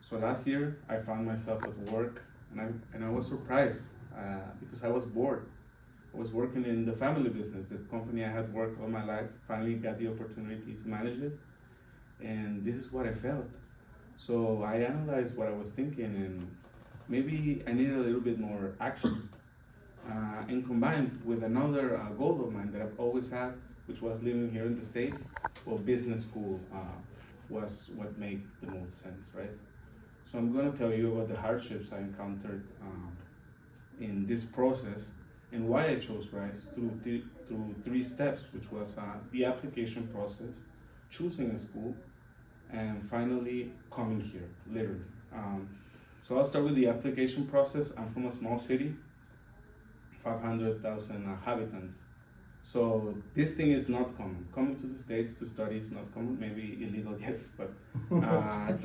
So last year I found myself at work, and I was surprised because I was bored. I was working in the family business, the company I had worked all my life. Finally got the opportunity to manage it, and this is what I felt. So I analyzed what I was thinking, and maybe I needed a little bit more action. And combined with another goal of mine that I've always had, which was living here in the States, well, business school was what made the most sense, right? So I'm going to tell you about the hardships I encountered in this process and why I chose RISE through three steps, which was the application process, choosing a school, and finally coming here, literally. So I'll start with the application process. I'm from a small city, 500,000 inhabitants. So this thing is not common. Coming to the States to study is not common, maybe illegal, yes, but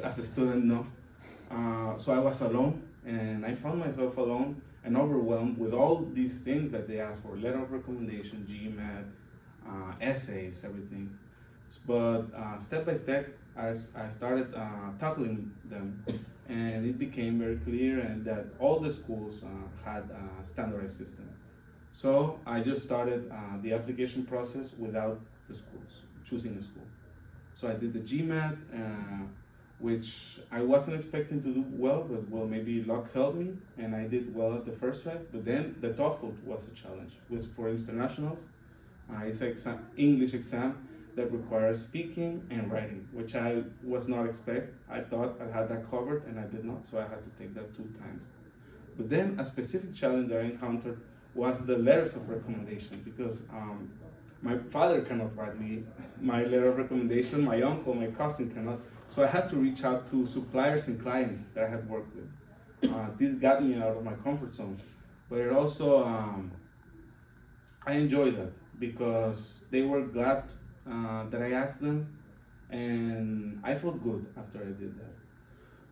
as a student, no. So I was alone, and I found myself alone and overwhelmed with all these things that they ask for, letter of recommendation, GMAT, essays, everything. But step by step, I started tackling them, and it became very clear and that all the schools had a standardized system. So I just started the application process without the schools, choosing a school. So I did the GMAT, which I wasn't expecting to do well, but well, maybe luck helped me, and I did well at the first try. But then the TOEFL was a challenge, which for internationals, it's an English exam that requires speaking and writing, which I was not expect. I thought I had that covered, and I did not, so I had to take that 2 times. But then a specific challenge that I encountered was the letters of recommendation, because my father cannot write me my letter of recommendation, my uncle, my cousin cannot. So I had to reach out to suppliers and clients that I had worked with. This got me out of my comfort zone, but it also, I enjoyed that because they were glad that I asked them, and I felt good after I did that.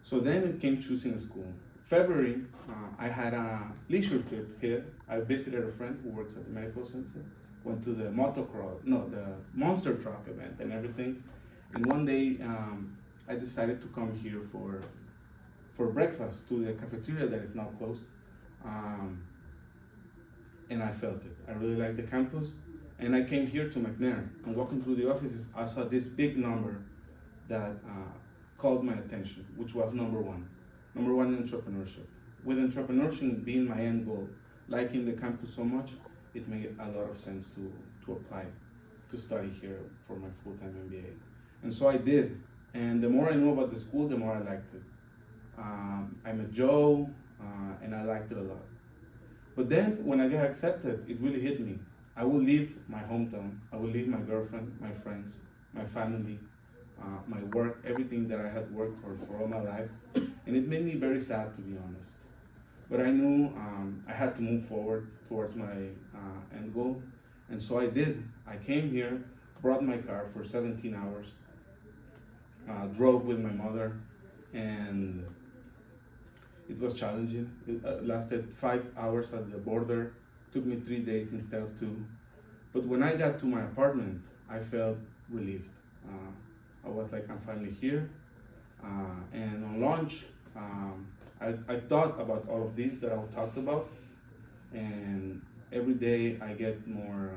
So then it came choosing a school. February, I had a leisure trip here. I visited a friend who works at the medical center, went to the the monster truck event and everything. And one day, I decided to come here for breakfast to the cafeteria that is now closed. And I felt it. I really liked the campus. And I came here to McNair, and walking through the offices, I saw this big number that called my attention, which was number one in entrepreneurship. With entrepreneurship being my end goal, liking the campus so much, it made a lot of sense to apply to study here for my full-time MBA. And so I did, and the more I knew about the school, the more I liked it. I met Joe, and I liked it a lot. But then when I got accepted, it really hit me. I will leave my hometown, I will leave my girlfriend, my friends, my family, my work, everything that I had worked for all my life. And it made me very sad, to be honest. But I knew I had to move forward towards my end goal. And so I did. I came here, brought my car for 17 hours, drove with my mother, and it was challenging. It lasted 5 hours at the border. Took me 3 days instead of 2. But when I got to my apartment, I felt relieved. I was like, I'm finally here. And on lunch, I thought about all of these that I talked about. And every day I get more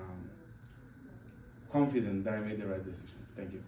confident that I made the right decision. Thank you.